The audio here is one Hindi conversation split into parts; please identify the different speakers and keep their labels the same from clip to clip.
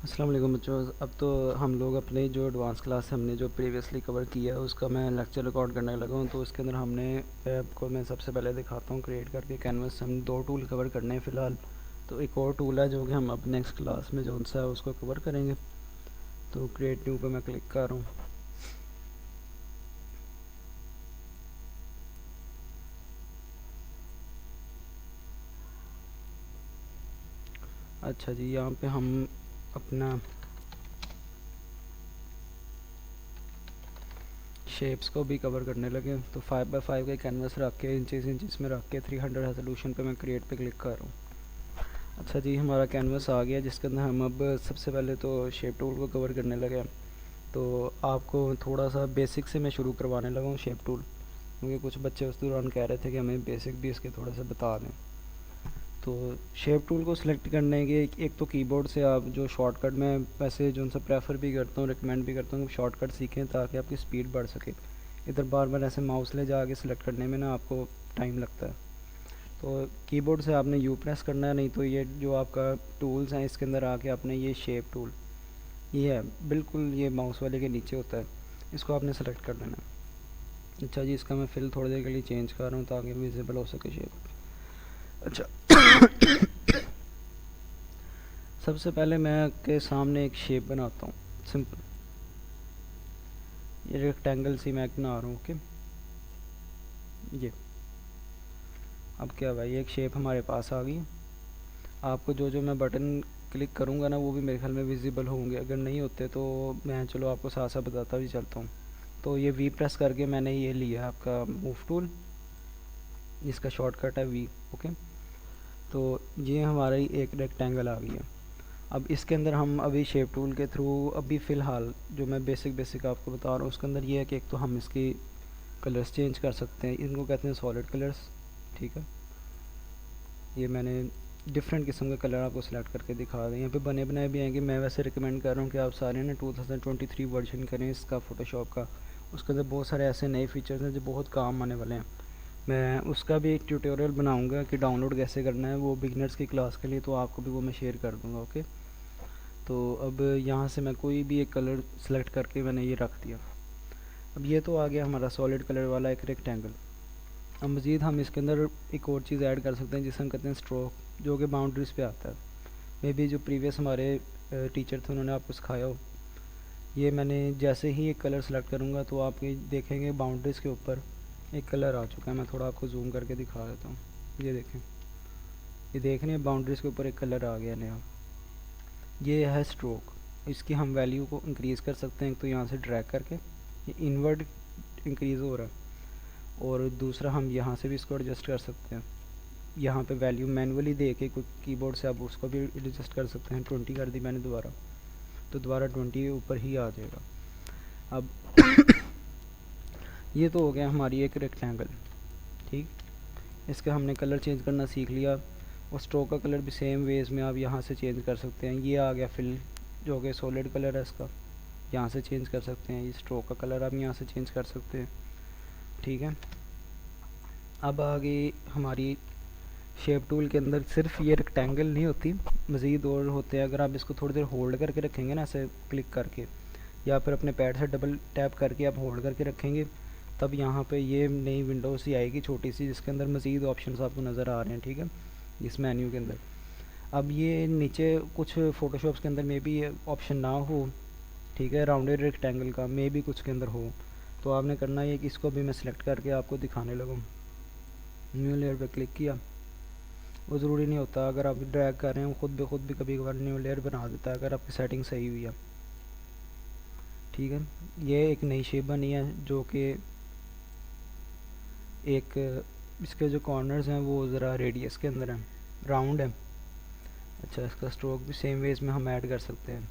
Speaker 1: अस्सलाम वालेकुम बच्चों। अब तो हम लोग अपने जो एडवांस क्लास हमने जो प्रीवियसली कवर किया है उसका मैं लेक्चर रिकॉर्ड करने लगा हूँ। तो इसके अंदर हमने आपको मैं सबसे पहले दिखाता हूँ क्रिएट करके कैनवस। हम दो टूल कवर करने हैं फ़िलहाल। तो एक और टूल है जो कि हम अब नेक्स्ट क्लास में जो सा है उसको कवर करेंगे। तो क्रिएट न्यू पे मैं क्लिक कर रहा हूँ। अच्छा जी, यहाँ पे हम अपना शेप्स को भी कवर करने लगे। तो 5x5 का कैनवस रख के इंचेस में रख के 300 रेजोल्यूशन पे मैं क्रिएट पे क्लिक कर रहा हूँ। अच्छा जी, हमारा कैनवस आ गया जिसके अंदर हम अब सबसे पहले तो शेप टूल को कवर करने लगे। तो आपको थोड़ा सा बेसिक से मैं शुरू करवाने लगा हूँ शेप टूल, क्योंकि कुछ बच्चे उस दौरान कह रहे थे कि हमें बेसिक भी इसके थोड़ा सा बता दें। तो शेप टूल को सिलेक्ट करने के एक तो कीबोर्ड से आप जो शॉर्टकट में वैसे जो उनसे प्रेफर भी करता हूँ, रिकमेंड भी करता हूँ शॉर्टकट सीखें ताकि आपकी स्पीड बढ़ सके। इधर बार बार ऐसे माउस ले जाके सिलेक्ट करने में ना आपको टाइम लगता है। तो कीबोर्ड से आपने यू प्रेस करना है, नहीं तो ये जो आपका टूल्स हैं इसके अंदर आके आपने ये शेप टूल ये है बिल्कुल ये माउस वाले के नीचे होता है, इसको आपने सेलेक्ट कर लेना है। अच्छा जी, इसका मैं फिल थोड़ी देर के लिए चेंज कर रहा हूँ ताकि विजिबल हो सके शेप। अच्छा सबसे पहले मैं के सामने एक शेप बनाता हूँ सिंपल, ये रेक्टेंगल सी मैं बना रहा हूँ। ओके, ये अब क्या भाई एक शेप हमारे पास आ गई। आपको जो जो मैं बटन क्लिक करूँगा ना वो भी मेरे ख्याल में विजिबल होंगे, अगर नहीं होते तो मैं चलो आपको साथ साथ बताता भी चलता हूँ। तो ये वी प्रेस करके मैंने ये लिया आपका मूव टूल, इसका शॉर्टकट है वी। ओके, तो ये हमारी एक रेक्टेंगल आ गई है। अब इसके अंदर हम अभी शेप टूल के थ्रू अभी फ़िलहाल जो मैं बेसिक आपको बता रहा हूँ उसके अंदर ये है कि एक तो हम इसकी कलर्स चेंज कर सकते हैं, इनको कहते हैं सॉलिड कलर्स। ठीक है, ये मैंने डिफरेंट किस्म के कलर आपको सिलेक्ट करके दिखा दें। यहाँ पे बने बनाए भी आएंगे। मैं वैसे रिकमेंड कर रहा हूँ कि आप सारे ना 2023 वर्जन करें इसका फ़ोटोशॉप का। उसके अंदर बहुत सारे ऐसे नए फीचर्स हैं जो बहुत काम आने वाले हैं। मैं उसका भी एक ट्यूटोरियल बनाऊंगा कि डाउनलोड कैसे करना है वो बिगनर्स की क्लास के लिए, तो आपको भी वो मैं शेयर कर दूँगा। ओके, तो अब यहाँ से मैं कोई भी एक कलर सेलेक्ट करके मैंने ये रख दिया। अब ये तो आ गया हमारा सॉलिड कलर वाला एक रेक्टेंगल। अब मज़ीद हम इसके अंदर एक और चीज़ ऐड कर सकते हैं जिसे हम कहते हैं स्ट्रोक, जो कि बाउंड्रीज़ पे आता है। मे बी जो प्रीवियस हमारे टीचर थे उन्होंने आपको सिखाया हो। ये मैंने जैसे ही एक कलर सेलेक्ट करूँगा तो आप ये देखेंगे बाउंड्रीज़ के ऊपर एक कलर आ चुका है। मैं थोड़ा आपको जूम करके दिखा देता हूँ। ये देखें, ये देखने बाउंड्रीज़ के ऊपर एक कलर आ गया नया, ये है स्ट्रोक। इसकी हम वैल्यू को इंक्रीज़ कर सकते हैं, तो यहाँ से ड्रैग करके ये इनवर्ड इंक्रीज़ हो रहा है। और दूसरा हम यहाँ से भी इसको एडजस्ट कर सकते हैं, यहाँ पे वैल्यू मैनुअली दे के कुछ कीबोर्ड से आप उसको भी एडजस्ट कर सकते हैं। 20 कर दी मैंने दोबारा, तो दोबारा 20 ऊपर ही आ जाएगा। अब ये तो हो गया हमारी एक रेक्टेंगल। ठीक, इसका हमने कलर चेंज करना सीख लिया। और स्ट्रोक का कलर भी सेम वेज में आप यहाँ से चेंज कर सकते हैं। ये आ गया फिल जो कि सॉलिड कलर है, इसका यहाँ से चेंज कर सकते हैं। ये स्ट्रोक का कलर आप यहाँ से चेंज कर सकते हैं। ठीक है, अब आगे हमारी शेप टूल के अंदर सिर्फ ये रेक्टेंगल नहीं होती, मज़ीद और होते हैं। अगर आप इसको थोड़ी देर होल्ड करके रखेंगे ना, ऐसे क्लिक करके या फिर अपने पैड से डबल टैप करके आप होल्ड करके रखेंगे, तब यहाँ पे ये नई विंडो सी आएगी छोटी सी जिसके अंदर मज़ीद ऑप्शंस आपको नज़र आ रहे हैं। ठीक है, इस मेन्यू के अंदर अब ये नीचे कुछ फ़ोटोशॉप्स के अंदर मे बी ऑप्शन ना हो। ठीक है, राउंडेड रेक्टेंगल का मे बी कुछ के अंदर हो, तो आपने करना है कि इसको भी मैं सिलेक्ट करके आपको दिखाने लगूँ। न्यू लेयर पे क्लिक किया, वो ज़रूरी नहीं होता, अगर आप ड्रैग कर रहे हैं वो खुद भी कभी कभार न्यू लेयर बना देता है अगर आपकी सेटिंग सही हुई है। ठीक है, ये एक नई शेप बनी है जो कि एक इसके जो कॉर्नर्स हैं वो ज़रा रेडियस के अंदर हैं, राउंड है। अच्छा, इसका स्ट्रोक भी सेम वेज में हम ऐड कर सकते हैं,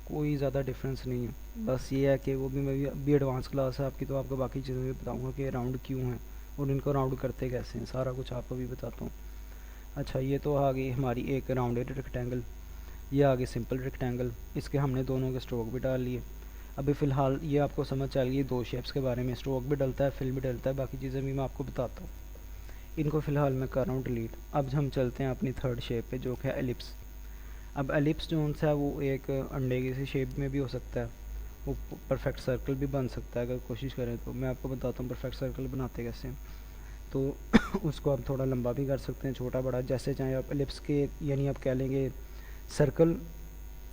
Speaker 1: कोई ज़्यादा डिफरेंस नहीं है। बस ये है कि वो भी मैं भी एडवांस क्लास है आपकी, तो आपको बाकी चीज़ें भी बताऊँगा कि राउंड क्यों हैं और इनको राउंड करते कैसे हैं, सारा कुछ आपको भी बताता हूँ। अच्छा, ये तो आ गई हमारी एक राउंडेड रेक्टेंगल, ये आ गई सिंपल रेक्टेंगल। इसके हमने दोनों के स्ट्रोक भी डाल लिए। अभी फ़िलहाल ये आपको समझ चल गई दो शेप्स के बारे में, स्ट्रोक भी डलता है, फिल भी डलता है, बाकी चीज़ें भी मैं आपको बताता हूँ। इनको फ़िलहाल मैं कर रहा हूँ डिलीट। अब हम चलते हैं अपनी थर्ड शेप पे जो कि है एलिप्स। अब एलिप्स जो सा है वो एक अंडे की सी शेप में भी हो सकता है, वो परफेक्ट सर्कल भी बन सकता है अगर कोशिश करें तो। मैं आपको बताता हूँ परफेक्ट सर्कल बनाते कैसे हैं। तो उसको आप थोड़ा लंबा भी कर सकते हैं, छोटा बड़ा जैसे चाहें आप। एलिप्स के यानी आप कह लेंगे सर्कल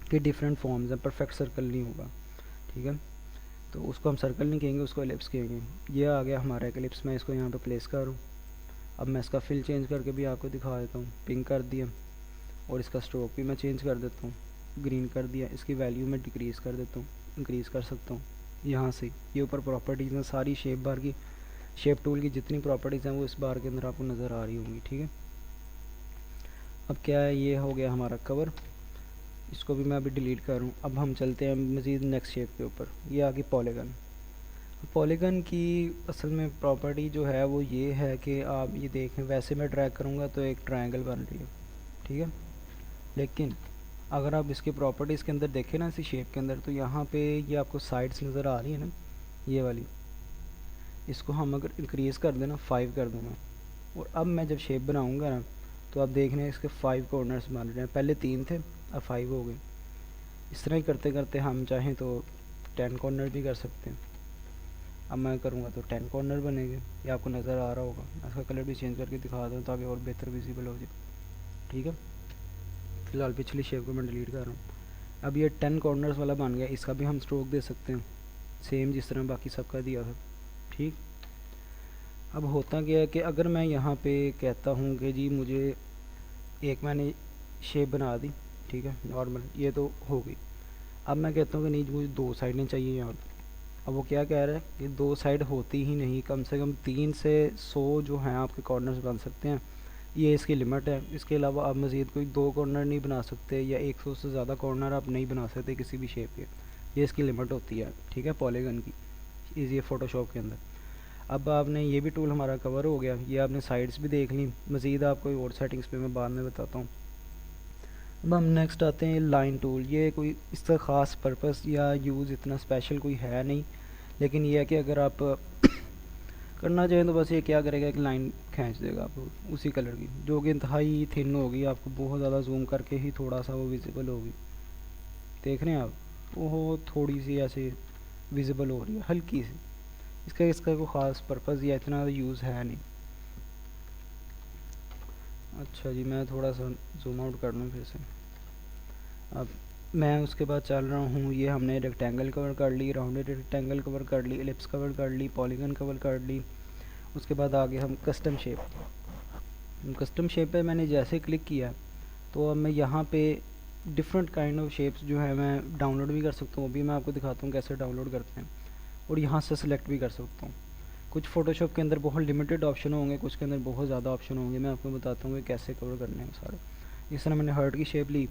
Speaker 1: के डिफरेंट फॉर्म्स हैं, परफेक्ट सर्कल नहीं होगा, ठीक है। तो उसको हम सर्कल नहीं कहेंगे, उसको एलिप्स कहेंगे। ये आ गया हमारा एक एलिप्स, मैं इसको यहाँ पे प्लेस करूँ। अब मैं इसका फिल चेंज करके भी आपको दिखा देता हूँ, पिंक कर दिया, और इसका स्ट्रोक भी मैं चेंज कर देता हूँ, ग्रीन कर दिया। इसकी वैल्यू मैं डिक्रीज़ कर देता हूँ, इंक्रीज़ कर सकता हूँ यहाँ से। ये ऊपर प्रॉपर्टीज़ हैं सारी शेप बार की, शेप टूल की जितनी प्रॉपर्टीज़ हैं वो इस बार के अंदर आपको नज़र आ रही होंगी, ठीक है। अब क्या है, ये हो गया हमारा कवर, इसको भी मैं अभी डिलीट करूँ। अब हम चलते हैं मज़ीद नेक्स्ट शेप के ऊपर। ये आ गई पॉलीगन। पॉलीगन की असल में प्रॉपर्टी जो है वो ये है कि आप ये देखें, वैसे मैं ड्रैग करूँगा तो एक ट्रायंगल बन रही है, ठीक है। लेकिन अगर आप इसकी प्रॉपर्टीज़ के अंदर देखें ना, इसी शेप के अंदर, तो यहाँ पे ये आपको साइड्स नज़र आ रही है ना, ये वाली, इसको हम अगर इंक्रीज़ कर देना, 5 कर देना, और अब मैं जब शेप बनाऊँगा ना, तो आप देख रहे हैं इसके 5 कॉर्नर्स बन रहे हैं। पहले 3 थे, अब 5 हो गए। इस तरह ही करते करते हम चाहें तो 10 कॉर्नर भी कर सकते हैं। अब मैं करूँगा तो 10 कॉर्नर बनेंगे, ये आपको नज़र आ रहा होगा। मैं इसका कलर भी चेंज करके दिखा दूँ ताकि और बेहतर विजिबल हो जाए, ठीक है। फ़िलहाल पिछली शेप को मैं डिलीट कर रहा हूँ। अब ये 10 कॉर्नर्स वाला बन गया, इसका भी हम स्ट्रोक दे सकते हैं सेम जिस तरह बाकी सबका दिया था, ठीक। अब होता क्या है कि अगर मैं यहाँ पे कहता हूँ कि जी मुझे एक मैंने शेप बना दी, ठीक है, नॉर्मल, ये तो हो गई। अब मैं कहता हूँ कि नहीं मुझे 2 साइडें चाहिए यहाँ पे। अब वो क्या कह रहा है कि 2 साइड होती ही नहीं, कम से कम 3 से 100 जो हैं आपके कॉर्नर्स बन सकते हैं, ये इसकी लिमिट है। इसके अलावा आप मज़ीद कोई 2 कॉर्नर नहीं बना सकते, या 100 से ज़्यादा कॉर्नर आप नहीं बना सकते किसी भी शेप के, ये इसकी लिमिट होती है, ठीक है, पॉलीगन की, इजी फ़ोटोशॉप के अंदर। अब आपने ये भी टूल हमारा कवर हो गया, ये आपने साइड्स भी देख ली। मज़ीद आप कोई और सेटिंग्स पे मैं बाद में बताता हूँ। अब हम नेक्स्ट आते हैं लाइन टूल। ये कोई इसका ख़ास पर्पस या यूज़ इतना स्पेशल कोई है नहीं, लेकिन ये है कि अगर आप करना चाहें तो बस ये क्या करेगा, एक लाइन खींच देगा आपको उसी कलर की, जो कि इंतहाई थिन होगी, आपको बहुत ज़्यादा जूम करके ही थोड़ा सा वो विजिबल होगी। देख रहे हैं आप, वो थोड़ी सी ऐसे विजिबल हो रही है, हल्की सी। इसका कोई ख़ास पर्पज़ या इतना यूज़ है नहीं। अच्छा जी, मैं थोड़ा सा जूम आउट कर लूँ फिर से। अब मैं उसके बाद चल रहा हूँ। ये हमने रेक्टेंगल कवर कर ली, राउंडेड रेक्टेंगल कवर कर ली, एलिप्स कवर कर ली, पॉलीगन कवर कर ली। उसके बाद आगे हम कस्टम शेप। कस्टम शेप पे मैंने जैसे क्लिक किया तो अब मैं यहाँ पे डिफरेंट काइंड ऑफ शेप्स जो है मैं डाउनलोड भी कर सकता हूँ, वो भी मैं आपको दिखाता हूँ कैसे डाउनलोड करते हैं, और यहाँ से सिलेक्ट भी कर सकता हूँ। कुछ फ़ोटोशॉप के अंदर बहुत लिमिटेड ऑप्शन होंगे, कुछ के अंदर बहुत ज़्यादा ऑप्शन होंगे। मैं आपको बताता हूँ कि कैसे कवर करने हैं सारे। इस तरह मैंने हार्ट की शेप ली,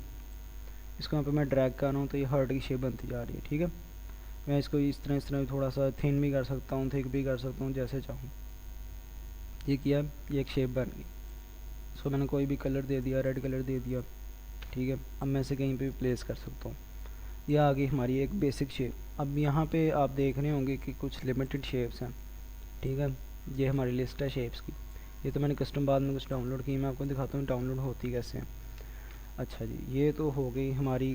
Speaker 1: इसको यहाँ पे मैं ड्रैग कर रहा हूँ तो ये हार्ट की शेप बनती जा रही है, ठीक है। मैं इसको इस तरह थोड़ा सा थिन भी कर सकता हूँ, थिक भी कर सकता हूँ, जैसे चाहूँ। ये किया, ये एक शेप बन गई। इसको मैंने कोई भी कलर दे दिया, रेड कलर दे दिया, ठीक है। अब मैं इसे कहीं पे भी प्लेस कर सकता हूँ। यह आ गई हमारी एक बेसिक शेप। अब यहाँ पे आप देख रहे होंगे कि कुछ लिमिटेड शेप्स हैं, ठीक है। ये हमारी लिस्ट है शेप्स की। ये तो मैंने कस्टम बाद में कुछ डाउनलोड की, मैं आपको दिखाता हूँ डाउनलोड होती कैसे हैं। अच्छा जी, ये तो हो गई हमारी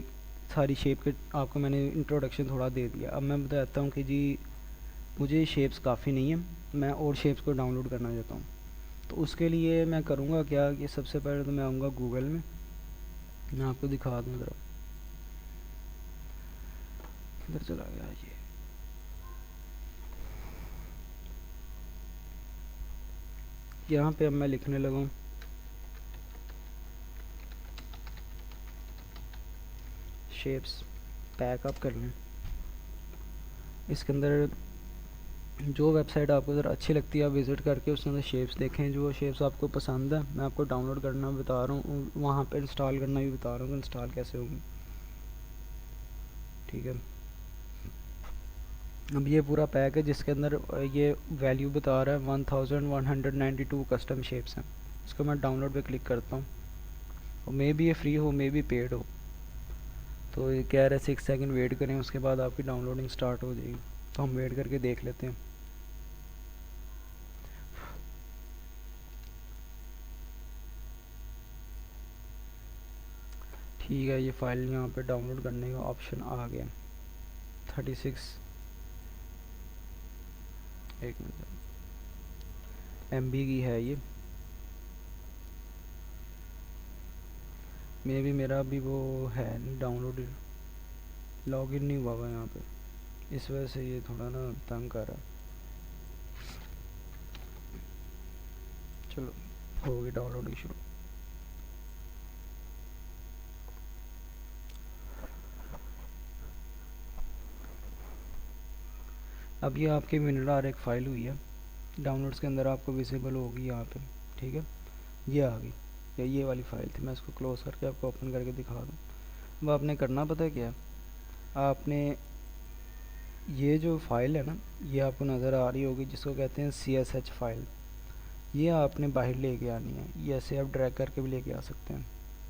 Speaker 1: सारी शेप के, आपको मैंने इंट्रोडक्शन थोड़ा दे दिया। अब मैं बताता हूँ कि जी मुझे शेप्स काफ़ी नहीं है, मैं और शेप्स को डाउनलोड करना चाहता हूँ। तो उसके लिए मैं करूँगा क्या कि सबसे पहले तो मैं आऊँगा गूगल में, मैं आपको दिखा दूँ ज़रा, किधर चला गया ये। यहाँ पे अब मैं लिखने लगा हूँ शेप्स, पैक अप कर लें। इसके अंदर जो वेबसाइट आपको ज़रा अच्छी लगती है आप विज़िट करके उसके अंदर शेप्स देखें, जो शेप्स आपको पसंद है। मैं आपको डाउनलोड करना बता रहा हूँ, वहाँ पर इंस्टॉल करना भी बता रहा हूँ कि इंस्टॉल कैसे होगी, ठीक है। अब ये पूरा पैक है जिसके अंदर ये वैल्यू बता रहा है 1192 कस्टम शेप्स हैं। इसको मैं डाउनलोड पे क्लिक करता हूँ, और मे बी ये फ्री हो, मे बी पेड हो। तो ये कह रहा है 6 सेकंड वेट करें, उसके बाद आपकी डाउनलोडिंग स्टार्ट हो जाएगी। तो हम वेट करके देख लेते हैं। ठीक है, ये फ़ाइल यहाँ पे डाउनलोड करने का ऑप्शन आ गया। 36 एक मिनट MB की है ये। मे भी मेरा अभी वो है नहीं डाउनलोड, लॉगिन नहीं हुआ हुआ यहाँ पे, इस वजह से ये थोड़ा ना तंग कर रहा है। चलो हो गई डाउनलोड शुरू। अब ये आपके WinRAR एक फ़ाइल हुई है डाउनलोड्स के अंदर, आपको विजिबल होगी यहाँ पे। ठीक है, ये आ गई, ये वाली फ़ाइल थी। मैं इसको क्लोज़ करके आपको ओपन करके दिखा दूँ। अब आपने करना पता है क्या, आपने ये जो फ़ाइल है ना, ये आपको नज़र आ रही होगी जिसको कहते हैं CSH फ़ाइल, ये आपने बाहर लेके आनी है। ये ऐसे आप ड्रैग करके भी लेके आ सकते हैं।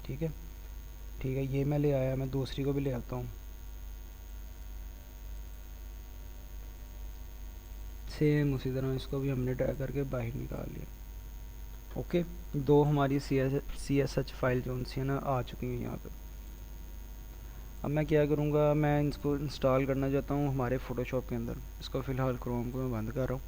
Speaker 1: ठीक है, ठीक है, ये मैं ले आया, मैं दूसरी को भी ले आता हूँ। सेम उसी तरह इसको भी हमने ड्रैग करके बाहर निकाल लिया। ओके, दो हमारी CSH फाइल जो सी है ना आ चुकी हैं यहाँ पे। अब मैं क्या करूँगा, मैं इसको इंस्टॉल करना चाहता हूँ हमारे फ़ोटोशॉप के अंदर। इसको फ़िलहाल क्रोम को मैं बंद कर रहा हूँ।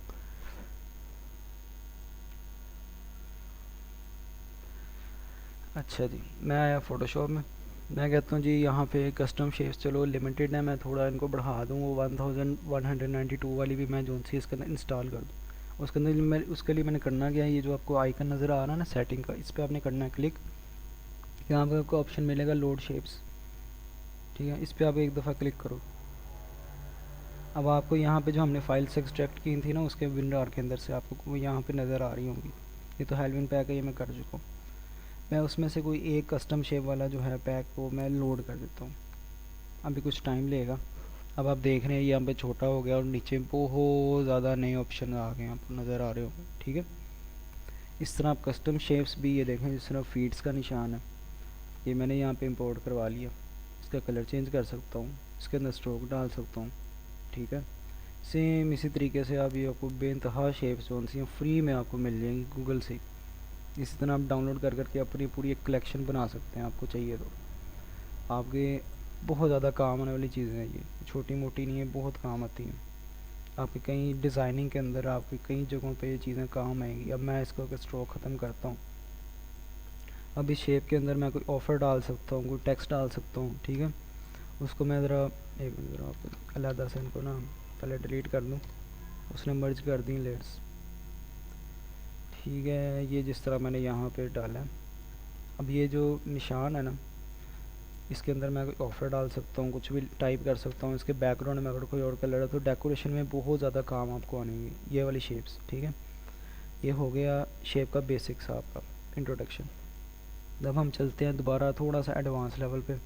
Speaker 1: अच्छा जी, मैं आया फ़ोटोशॉप में। मैं कहता हूँ जी यहाँ पे कस्टम शेप्स चलो लिमिटेड है, मैं थोड़ा इनको बढ़ा दूँ, वो 1192 वाली भी मैं जो सी इसके अंदर इंस्टॉल कर दूँ। उसके अंदर मैं उसके लिए मैंने करना क्या है, ये जो आपको आइकन नज़र आ रहा है ना सेटिंग का, इस पर आपने करना है क्लिक। यहाँ पे आपको ऑप्शन मिलेगा लोड शेप्स। ठीक है, इस पर आप एक दफ़ा क्लिक करो। अब आपको यहाँ पे जो हमने फाइल्स एक्सट्रैक्ट की थी ना उसके WinRAR के अंदर से आपको यहाँ पे नज़र आ रही होंगी। ये तो हेलविन पैक है, ये मैं कर चुका हूँ। मैं उसमें से कोई एक कस्टम शेप वाला जो है पैक वो मैं लोड कर देता हूँ। अभी कुछ टाइम लेगा। अब आप देख रहे हैं यहाँ पे छोटा हो गया और नीचे बहुत ज़्यादा नए ऑप्शन आ गए आपको नज़र आ रहे होंगे। ठीक है, इस तरह आप कस्टम शेप्स भी ये देखें, जिस तरह फीड्स का निशान है, ये मैंने यहाँ पे इंपोर्ट करवा लिया। इसका कलर चेंज कर सकता हूँ, इसके अंदर स्ट्रोक डाल सकता हूँ। ठीक है, सेम इसी तरीके से आप ये आपको बेइंतहा शेप्स जो सी फ्री में आपको मिल जाएंगी गूगल से। इसी तरह आप डाउनलोड कर करके अपनी पूरी एक कलेक्शन बना सकते हैं, आपको चाहिए तो। आपके बहुत ज़्यादा काम आने वाली चीज़ें हैं ये, छोटी मोटी नहीं है, बहुत काम आती हैं आपके कई डिज़ाइनिंग के अंदर, आपकी कई जगहों पे ये चीज़ें काम आएंगी। अब मैं इसको स्ट्रोक ख़त्म करता हूँ। अब इस शेप के अंदर मैं कोई ऑफ़र डाल सकता हूँ, कोई टेक्स्ट डाल सकता हूँ। ठीक है, उसको मैं ज़रा एक मिनट ज़रा आप अलहदा से इनको ना पहले डिलीट कर दूँ, उसने मर्ज कर दी लेट्स। ठीक है, ये जिस तरह मैंने यहाँ पे डाला है, अब ये जो निशान है ना इसके अंदर मैं कोई ऑफ़र डाल सकता हूँ, कुछ भी टाइप कर सकता हूँ। इसके बैकग्राउंड में अगर कोई और कलर है तो डेकोरेशन में बहुत ज़्यादा काम आपको आनेंगे ये वाली शेप्स। ठीक है, ये हो गया शेप का बेसिक्स आपका इंट्रोडक्शन। जब हम चलते हैं दोबारा थोड़ा सा एडवांस लेवल पे,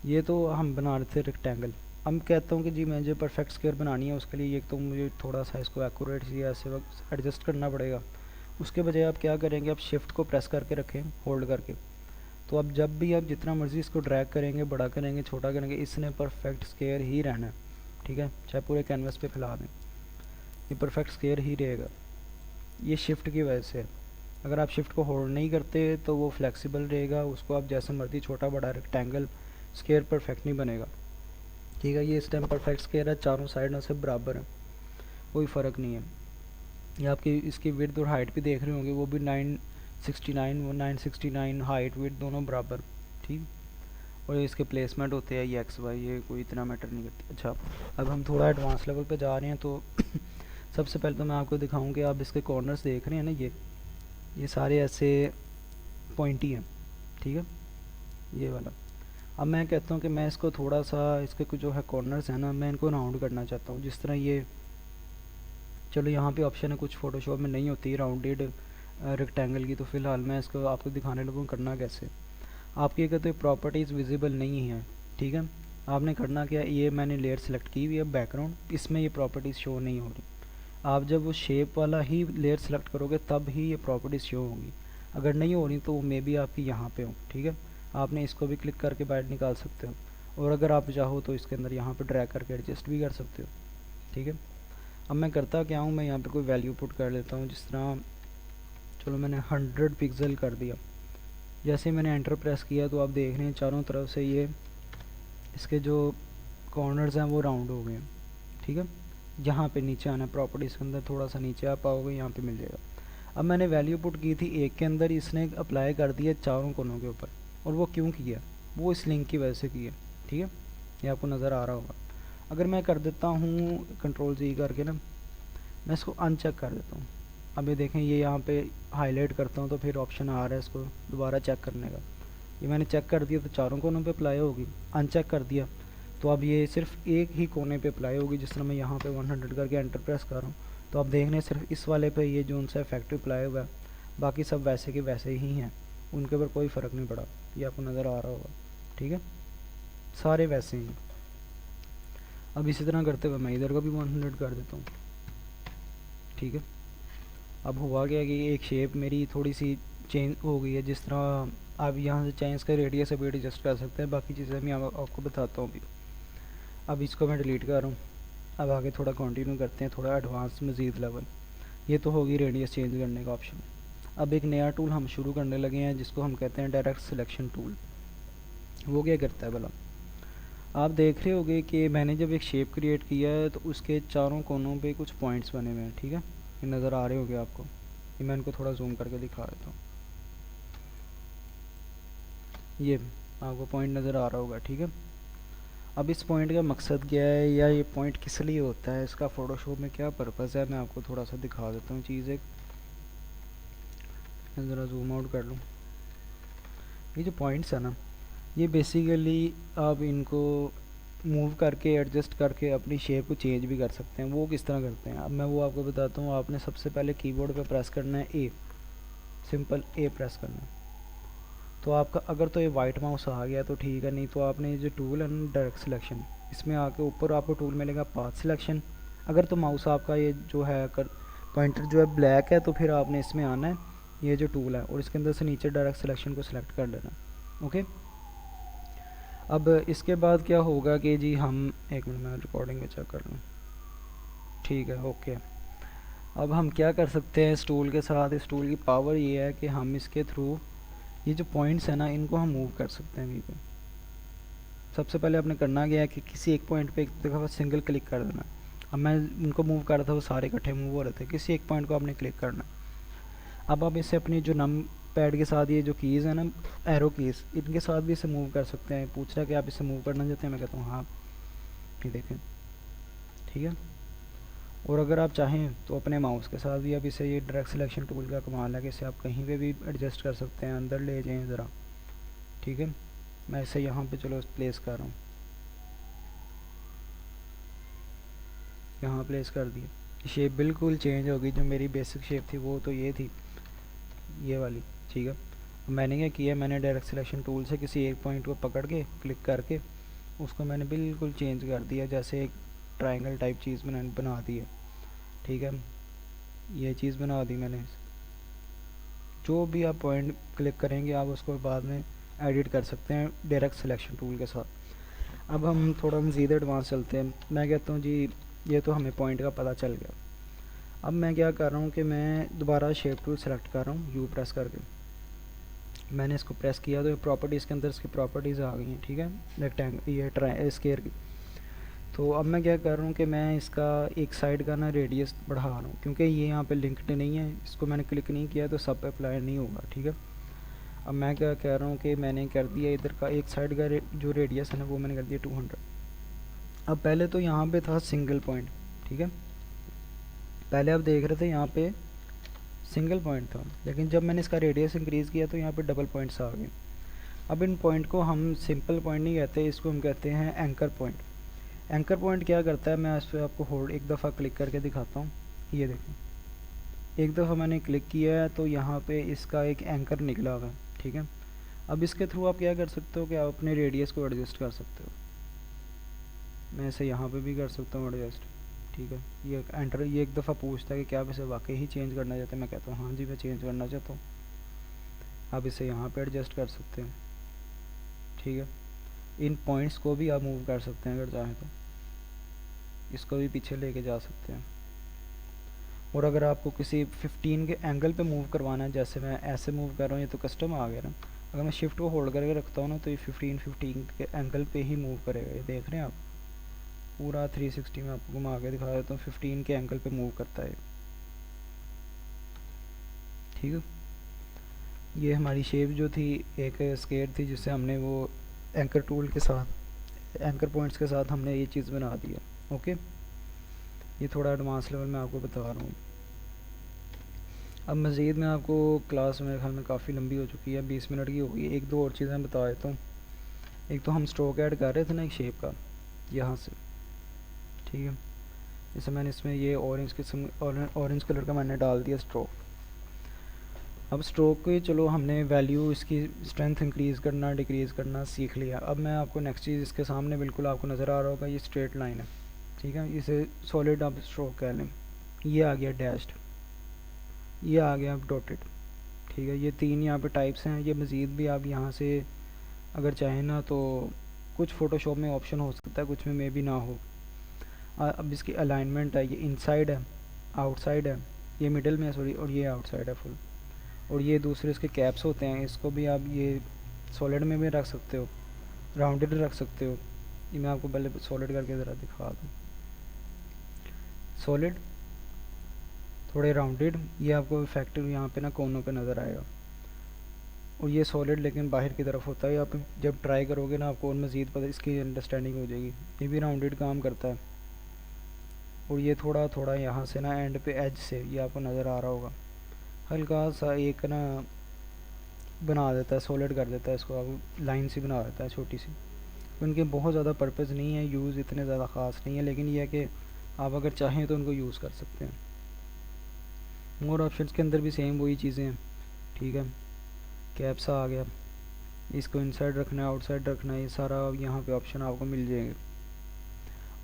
Speaker 1: ये तो हम बना रहे थे रेक्टेंगल। अब कहता हूँ कि जी मुझे परफेक्ट स्क्वायर बनानी है, उसके लिए एक तो मुझे थोड़ा सा इसको एक्यूरेट सी ऐसे वक्त एडजस्ट करना पड़ेगा। उसके बजाय आप क्या करेंगे, आप शिफ्ट को प्रेस करके रखें होल्ड करके, तो अब जब भी आप जितना मर्ज़ी इसको ड्रैग करेंगे, बड़ा करेंगे, छोटा करेंगे, इसने परफेक्ट स्क्वायर ही रहना है। ठीक है, चाहे पूरे कैनवस पे फैला दें, ये परफेक्ट स्क्वायर ही रहेगा। ये शिफ्ट की वजह से। अगर आप शिफ्ट को होल्ड नहीं करते तो वो फ्लेक्सिबल रहेगा, उसको आप जैसे मर्ज़ी छोटा बड़ा रेक्टेंगल स्क्वायर परफेक्ट नहीं बनेगा। ठीक है, ये इस टाइम परफेक्ट स्क्वायर है, चारों साइडों से बराबर है, कोई फ़र्क नहीं है। ये आपकी इसकी विड्थ और हाइट भी देख रहे होंगे, वो भी 969 हाइट विड्थ दोनों बराबर। ठीक, और इसके प्लेसमेंट होते हैं ये एक्स वाई, ये कोई इतना मैटर नहीं करती। अच्छा, अब हम थोड़ा एडवांस लेवल पे जा रहे हैं तो सबसे पहले तो मैं आपको दिखाऊं कि आप इसके कॉर्नर्स देख रहे हैं ना, ये सारे ऐसे पॉइंटी हैं। ठीक है, ये वाला। अब मैं कहता हूँ कि मैं इसको थोड़ा सा इसके कुछ जो है कॉर्नर्स हैं ना, मैं इनको राउंड करना चाहता हूँ। जिस तरह ये, चलो यहाँ पे ऑप्शन है, कुछ फ़ोटोशॉप में नहीं होती राउंडेड रेक्टेंगल की, तो फ़िलहाल मैं इसको आपको दिखाने लगूँ करना कैसे। आपकी अगर तो प्रॉपर्टीज़ विजिबल नहीं है, ठीक है, आपने करना क्या, ये मैंने लेयर सेलेक्ट की हुई है बैकग्राउंड, इसमें ये प्रॉपर्टीज़ शो नहीं हो रही। आप जब वो शेप वाला ही लेयर सेलेक्ट करोगे तब ही ये प्रॉपर्टीज़ शो होंगी, अगर नहीं हो रही तो वो मे बी आपकी यहाँ पे हो। ठीक है, आपने इसको भी क्लिक करके बाहर निकाल सकते हो, और अगर आप चाहो तो इसके अंदर यहाँ पे ड्रैग करके एडजस्ट भी कर सकते हो। ठीक है, अब मैं करता क्या हूँ, मैं यहाँ पे कोई वैल्यू पुट कर लेता हूँ, जिस तरह चलो मैंने 100 पिक्सल कर दिया। जैसे ही मैंने एंटर प्रेस किया तो आप देख रहे हैं चारों तरफ से ये इसके जो कॉर्नर्स हैं वो राउंड हो गए हैं, ठीक है। यहाँ पे नीचे आना है प्रॉपर्टीज़ के अंदर, थोड़ा सा नीचे आप पाओगे, यहाँ पे मिल जाएगा। अब मैंने वैल्यू पुट की थी एक के अंदर, इसने अप्लाई कर दिया चारों कोनों के ऊपर। और वो क्यों किया? वो इस लिंक की वजह से किया, ठीक है। ये आपको नज़र आ रहा होगा। अगर मैं कर देता हूँ कंट्रोल जी करके ना, मैं इसको अनचेक कर देता हूँ। अब ये देखें, ये यहाँ पे हाईलाइट करता हूँ तो फिर ऑप्शन आ रहा है इसको दोबारा चेक करने का। ये मैंने चेक कर दिया तो चारों कोनों पे अप्लाई होगी। अनचेक कर दिया तो अब ये सिर्फ एक ही कोने पे अप्लाई होगी। जिस तरह मैं यहाँ पे 100 करके एंटर प्रेस कर रहा हूँ तो आप देख रहे हैं सिर्फ इस वाले पे ये जो उनसे इफेक्टिव अप्लाई हुआ है, बाकी सब वैसे के वैसे ही हैं, उनके ऊपर कोई फ़र्क नहीं पड़ा। ये आपको नज़र आ रहा होगा, ठीक है, सारे वैसे ही। अब इसी तरह करते हुए मैं इधर का भी 100 कर देता हूँ, ठीक है। अब हुआ क्या कि एक शेप मेरी थोड़ी सी चेंज हो गई है। जिस तरह आप यहाँ से चाहें इसका रेडियस अभी एडजस्ट कर सकते हैं, बाकी चीज़ें मैं आपको बताता हूँ अभी। अब इसको मैं डिलीट कर रहा हूँ। अब आगे थोड़ा कंटिन्यू करते हैं, थोड़ा एडवांस मज़ीद लेवल। ये तो होगी रेडियस चेंज करने का ऑप्शन। अब एक नया टूल हम शुरू करने लगे हैं जिसको हम कहते हैं डायरेक्ट सिलेक्शन टूल। वो क्या करता है भला? आप देख रहे होगे कि मैंने जब एक शेप क्रिएट किया है तो उसके चारों कोनों पे कुछ पॉइंट्स बने हुए हैं, ठीक है। ये नज़र आ रहे होंगे आपको। ये मैं इनको थोड़ा जूम करके दिखा देता हूँ। ये आपको पॉइंट नज़र आ रहा होगा, ठीक है। अब इस पॉइंट का मकसद क्या है या ये पॉइंट किस लिए होता है, इसका फ़ोटोशॉप में क्या पर्पज़ है, मैं आपको थोड़ा सा दिखा देता हूँ चीज़ एक। मैं ज़रा जूम आउट कर लूँ। ये जो पॉइंट्स है ना, ये बेसिकली आप इनको मूव करके एडजस्ट करके अपनी शेप को चेंज भी कर सकते हैं। वो किस तरह करते हैं अब मैं वो आपको बताता हूँ। आपने सबसे पहले कीबोर्ड पे प्रेस करना है ए, सिंपल ए प्रेस करना है। तो आपका अगर तो ये वाइट माउस आ गया तो ठीक है, नहीं तो आपने ये जो टूल है ना डायरेक्ट सिलेक्शन, इसमें आके ऊपर आपको टूल मिलेगा पाथ सिलेक्शन। अगर तो माउस आपका ये जो है कर पॉइंटर जो है ब्लैक है तो फिर आपने इसमें आना है ये जो टूल है और इसके अंदर से नीचे डायरेक्ट सिलेक्शन को सिलेक्ट कर लेना, ओके। अब इसके बाद क्या होगा कि जी हम एक मिनट में रिकॉर्डिंग में चेक कर लूँ, ठीक है, ओके। अब हम क्या कर सकते हैं इस टूल के साथ? इस टूल की पावर ये है कि हम इसके थ्रू ये जो पॉइंट्स है ना इनको हम मूव कर सकते हैं। पे सबसे पहले आपने करना क्या है कि किसी एक पॉइंट पे एक दफ़ा सिंगल क्लिक कर देना। अब मैं उनको मूव कर रहा था, वो सारे इकट्ठे मूव हो रहे थे, किसी एक पॉइंट को आपने क्लिक करना। अब आप इसे अपनी जो नम पैड के साथ ये जो कीज़ है ना एरो कीज़, इनके साथ भी इसे मूव कर सकते हैं। पूछ रहा है कि आप इसे मूव करना चाहते हैं, मैं कहता हूँ हाँ, ये देखें, ठीक है। और अगर आप चाहें तो अपने माउस के साथ भी आप इसे, ये डायरेक्ट सिलेक्शन टूल का कमाल है कि इसे आप कहीं पे भी एडजस्ट कर सकते हैं, अंदर ले जाएं ज़रा, ठीक है। मैं इसे यहाँ पे चलो प्लेस कर रहा हूँ, यहाँ प्लेस कर दिया। शेप बिल्कुल चेंज होगी। जो मेरी बेसिक शेप थी वो तो ये थी, ये वाली, ठीक है। मैंने क्या किया, मैंने डायरेक्ट सिलेक्शन टूल से किसी एक पॉइंट को पकड़ के क्लिक करके उसको मैंने बिल्कुल चेंज कर दिया, जैसे एक ट्रायंगल टाइप चीज़ मैंने बना दी है, ठीक है। ये चीज़ बना दी मैंने। जो भी आप पॉइंट क्लिक करेंगे आप उसको बाद में एडिट कर सकते हैं डायरेक्ट सिलेक्शन टूल के साथ। अब हम थोड़ा मज़ीद एडवांस चलते हैं। मैं कहता हूँ जी ये तो हमें पॉइंट का पता चल गया। अब मैं क्या कर रहा हूँ कि मैं दोबारा शेप टूल सेलेक्ट कर रहा हूँ, यू प्रेस करके। मैंने इसको प्रेस किया तो प्रॉपर्टीज़ के अंदर इसकी प्रॉपर्टीज़ आ गई हैं, ठीक है, रेक्टेंगल ये स्क्वायर की। तो अब मैं क्या कर रहा हूँ कि मैं इसका एक साइड का ना रेडियस बढ़ा रहा हूँ, क्योंकि ये यहाँ पे लिंक्ड नहीं है, इसको मैंने क्लिक नहीं किया तो सब पे अप्लाई नहीं होगा, ठीक है। अब मैं क्या कह रहा हूँ कि मैंने कर दिया इधर का एक साइड का जो रेडियस है ना वो मैंने कर दिया 200। अब पहले तो यहाँ पे था सिंगल पॉइंट, ठीक है, पहले आप देख रहे थे यहाँ पे सिंगल पॉइंट था, लेकिन जब मैंने इसका रेडियस इंक्रीज़ किया तो यहाँ पे डबल पॉइंट्स आ गए। अब इन पॉइंट को हम सिंपल पॉइंट नहीं कहते, इसको हम कहते हैं एंकर पॉइंट। एंकर पॉइंट क्या करता है, मैं इस पर आपको होल्ड एक दफ़ा क्लिक करके दिखाता हूँ। ये देखें, एक दफ़ा मैंने क्लिक किया है तो यहाँ पे इसका एक एंकर निकला हुआ है, ठीक है। अब इसके थ्रू आप क्या कर सकते हो कि आप अपने रेडियस को एडजस्ट कर सकते हो। मैं इसे यहाँ पे भी कर सकता हूँ एडजस्ट, ठीक है। ये एंटर, ये एक दफ़ा पूछता है कि क्या आप इसे वाकई ही चेंज करना चाहते हैं। मैं कहता हूँ हाँ जी मैं चेंज करना चाहता हूँ। आप इसे यहाँ पे एडजस्ट कर सकते हैं, ठीक है। इन पॉइंट्स को भी आप मूव कर सकते हैं अगर चाहें तो, इसको भी पीछे लेके जा सकते हैं। और अगर आपको किसी 15 के एंगल पे मूव करवाना है, जैसे मैं ऐसे मूव कर रहा हूँ, ये तो कस्टम आ गया ना। अगर मैं शिफ्ट को होल्ड करके रखता हूँ ना तो ये 15 के एंगल पे ही मूव करेगा। ये देख रहे हैं आप, पूरा 360 में आपको घुमा के दिखा देता हूँ, 15 के एंगल पे मूव करता है। ठीक है, ये हमारी शेप जो थी एक स्केयर थी जिससे हमने वो एंकर टूल के साथ, एंकर पॉइंट्स के साथ हमने ये चीज़ बना दी है। ओके, ये थोड़ा एडवांस लेवल में आपको बता रहा हूँ। अब मज़ीद मैं आपको, क्लास मेरे ख्याल में काफ़ी लंबी हो चुकी है, 20 मिनट की हो गई, एक दो और चीज़ें बता देता हूँ। एक तो हम स्ट्रोक ऐड कर रहे थे ना एक शेप का यहाँ से, ठीक है, जैसे मैंने इसमें ये ऑरेंज किस्म ऑरेंज कलर का मैंने डाल दिया स्ट्रोक। अब स्ट्रोक के चलो हमने वैल्यू इसकी स्ट्रेंथ इंक्रीज़ करना डिक्रीज़ करना सीख लिया। अब मैं आपको नेक्स्ट चीज़ इसके सामने बिल्कुल आपको नज़र आ रहा होगा, ये स्ट्रेट लाइन है, ठीक है, इसे सॉलिड आप स्ट्रोक कह लें। ये आ गया डैश्ड, ये आ गया डॉटेड, ठीक है। ये तीन यहाँ पे टाइप्स हैं। ये मज़ीद भी आप यहाँ से अगर चाहें ना तो कुछ फ़ोटोशॉप में ऑप्शन हो सकता है, कुछ में भी ना हो। अब इसकी अलाइनमेंट है, ये इनसाइड है, आउटसाइड है, ये मिडल में है सॉरी, और ये आउटसाइड है फुल। और ये दूसरे इसके कैप्स होते हैं, इसको भी आप ये सॉलिड में भी रख सकते हो, राउंडेड रख सकते हो। ये मैं आपको पहले सॉलिड करके ज़रा दिखा दूँ। सॉलिड, थोड़े राउंडेड, ये आपको इफेक्ट यहाँ पे ना कोनों पे नज़र आएगा। और ये सॉलिड लेकिन बाहर की तरफ होता है। आप जब ट्राई करोगे ना आपको और मज़ीद पता इसकी अंडरस्टैंडिंग हो जाएगी। ये भी राउंडेड काम करता है। और ये थोड़ा थोड़ा यहाँ से ना एंड पे एज से, ये आपको नज़र आ रहा होगा, हल्का सा एक ना बना देता है, सॉलिड कर देता है इसको, आप लाइन सी बना देता है छोटी सी। उनके बहुत ज़्यादा पर्पज़ नहीं है, यूज़ इतने ज़्यादा ख़ास नहीं है, लेकिन ये है कि आप अगर चाहें तो उनको यूज़ कर सकते हैं। मोर ऑप्शंस के अंदर भी सेम वही चीज़ें हैं, ठीक है। कैप्सा आ गया, इसको इनसाइड रखना है आउटसाइड रखना है, ये सारा यहाँ पे ऑप्शन आपको मिल जाएंगे।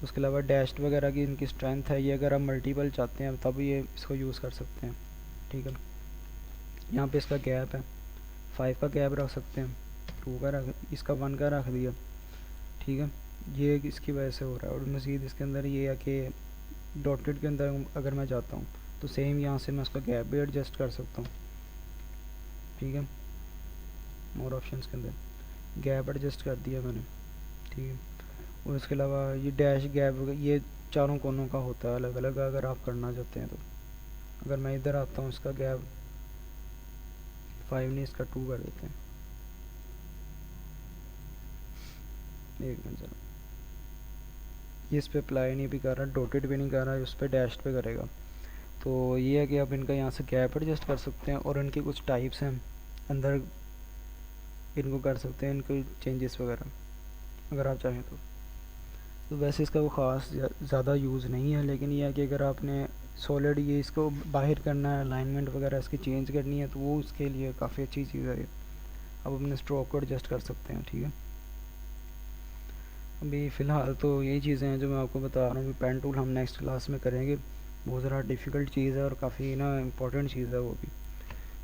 Speaker 1: उसके अलावा डैश्ड वगैरह की इनकी स्ट्रेंथ है, ये अगर आप मल्टीपल चाहते हैं तब ये इसको यूज़ कर सकते हैं, ठीक है। यहाँ पे इसका गैप है, 5 का गैप रख सकते हैं, 2 का रख, इसका 1 का रख दिया, ठीक है। ये इसकी वजह से हो रहा है। और मज़ीद इसके अंदर ये है कि डॉटेड के अंदर अगर मैं चाहता हूँ तो सेम यहाँ से मैं उसका गैप भी एडजस्ट कर सकता हूँ, ठीक है। मोर ऑप्शंस के अंदर गैप एडजस्ट कर दिया मैंने, ठीक है। और इसके अलावा ये डैश गैप, ये चारों कोनों का होता है अलग अलग, अगर आप करना चाहते हैं तो। अगर मैं इधर आता हूँ, इसका गैप 5 नहीं, इसका 2 कर देते हैं। एक मिनट ज़रा, ये इस पर अप्लाई नहीं भी कर रहा, डॉटेड भी नहीं कर रहा, उस पर डैश पे करेगा। तो ये है कि आप इनका यहाँ से गैप एडजस्ट कर सकते हैं। और इनके कुछ टाइप्स हैं अंदर, इनको कर सकते हैं, इनको चेंजेस वगैरह अगर आप चाहें तो वैसे इसका वो ख़ास ज़्यादा यूज़ नहीं है, लेकिन यह है कि अगर आपने सॉलिड ये इसको बाहर करना है, अलाइनमेंट वगैरह इसकी चेंज करनी है, तो वो उसके लिए काफ़ी अच्छी चीज़ है। अब अपने स्ट्रोक को एडजस्ट कर सकते हैं, ठीक है। अभी फ़िलहाल तो यही चीज़ें हैं जो मैं आपको बता रहा हूँ कि पेन टूल हम नेक्स्ट क्लास में करेंगे। बहुत ज़रा डिफ़िकल्ट चीज़ है और काफ़ी ना इम्पोर्टेंट चीज़ है वो भी।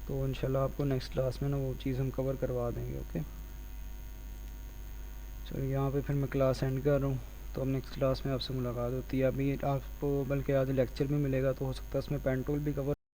Speaker 1: तो इंशाल्लाह आपको नेक्स्ट क्लास में ना वो चीज़ हम कवर करवा देंगे। ओके, चलिए यहाँ पे फिर मैं क्लास एंड कर रहा हूँ। तो अब नेक्स्ट क्लास में आपसे मुलाकात होती है। अभी आपको बल्कि आज लेक्चर भी मिलेगा, तो हो सकता है उसमें पेन टूल भी कवर